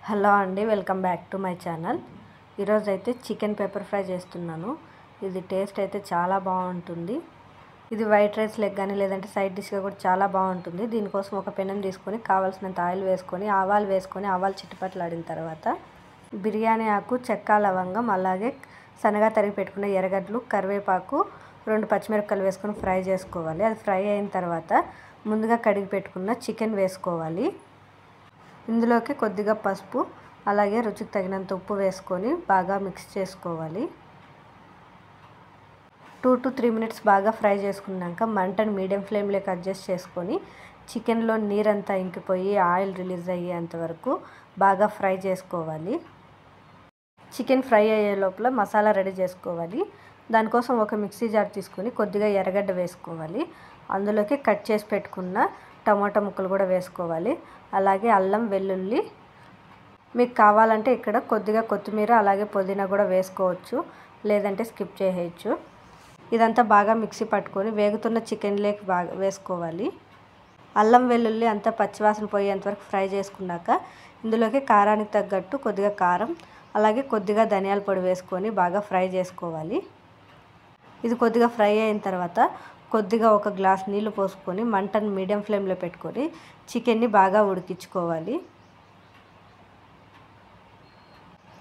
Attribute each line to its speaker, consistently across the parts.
Speaker 1: Hello అండి, welcome back to my channel. ఈరోజు అయితే చికెన్ పెప్పర్ ఫ్రై చేస్తున్నాను. ఇది టేస్ట్ అయితే చాలా బాగుంటుంది. ఇది వైట్ రైస్ లెగ్ కానీ లేదంటే సైడ్ డిష్గా కూడా చాలా బాగుంటుంది. దీనికోసం ఒక పెనం తీసుకొని కావాల్సినంత ఆయిల్ వేసుకొని ఆవాలు చిట్టుపట్లాడిన తర్వాత బిర్యానీ ఆకు, చెక్క, లవంగం, అలాగే సన్నగా తరిగి పెట్టుకున్న ఎర్రగడ్డలు, కరివేపాకు, 2 పచ్చిమిరపకాయలు వేసుకొని ఫ్రై చేసుకోవాలి. అది ఫ్రై అయిన తర్వాత ముందుగా కడిగి పెట్టుకున్న చికెన్ వేసుకోవాలి. ఇందులోకి కొద్దిగా పసుపు, అలాగే రుచికి తగినంత ఉప్పు వేసుకొని బాగా మిక్స్ చేసుకోవాలి. 2 to 3 minutes బాగా ఫ్రై చేసుకున్నాక మంటను మీడియం ఫ్లేమ్లోకి అడ్జస్ట్ చేసుకొని చికెన్లో నీరంతా ఇంకిపోయి ఆయిల్ రిలీజ్ అయ్యేంత వరకు బాగా ఫ్రై చేసుకోవాలి. చికెన్ ఫ్రై అయ్యే లోపల మసాలా రెడీ చేసుకోవాలి. దానికోసం ఒక మిక్సీ జార్ తీసుకొని కొద్దిగా ఎర్రగడ్డ వేసుకోవాలి. అందులోకి కట్ చేసి పెట్టుకున్న టమాటా ముక్కలు కూడా వేసుకోవాలి. అలాగే అల్లం, వెల్లుల్లి, మీకు కావాలంటే ఇక్కడ కొద్దిగా కొత్తిమీర అలాగే పుదీనా కూడా వేసుకోవచ్చు, లేదంటే స్కిప్ చేయొచ్చు. ఇదంతా బాగా మిక్సీ పట్టుకొని వేగుతున్న చికెన్లోకి బాగా వేసుకోవాలి. అల్లం, వెల్లుల్లి అంతా పచ్చివాసన పోయేంత వరకు ఫ్రై చేసుకున్నాక ఇందులోకి కారానికి తగ్గట్టు కొద్దిగా కారం, అలాగే కొద్దిగా ధనియాల పొడి వేసుకొని బాగా ఫ్రై చేసుకోవాలి. ఇది కొద్దిగా ఫ్రై అయిన తర్వాత కొద్దిగా 1 గ్లాస్ నీళ్లు పోసుకొని మంటను మీడియం ఫ్లేమ్లో పెట్టుకొని చికెన్ని బాగా ఉడికించుకోవాలి.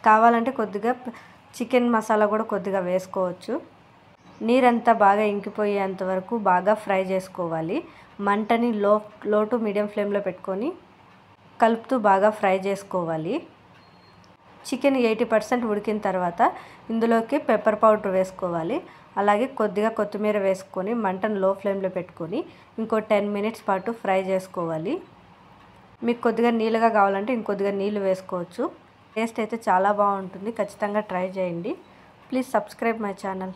Speaker 1: కావాలంటే కొద్దిగా చికెన్ మసాలా కూడా కొద్దిగా వేసుకోవచ్చు. నీరంతా బాగా ఇంకిపోయేంత వరకు బాగా ఫ్రై చేసుకోవాలి. మంటని లో టు మీడియం ఫ్లేమ్లో పెట్టుకొని కలుపుతూ బాగా ఫ్రై చేసుకోవాలి. చికెన్ 80% ఉడికిన తర్వాత ఇందులోకి పెప్పర్ పౌడర్ వేసుకోవాలి. అలాగే కొద్దిగా కొత్తిమీర వేసుకొని మంటను లో ఫ్లేమ్లో పెట్టుకొని ఇంకో 10 minutes పాటు ఫ్రై చేసుకోవాలి. మీకు కొద్దిగా నీళ్ళగా కావాలంటే ఇంకొద్దిగా నీళ్ళు వేసుకోవచ్చు. టేస్ట్ అయితే చాలా బాగుంటుంది. ఖచ్చితంగా ట్రై చేయండి. Please subscribe my channel.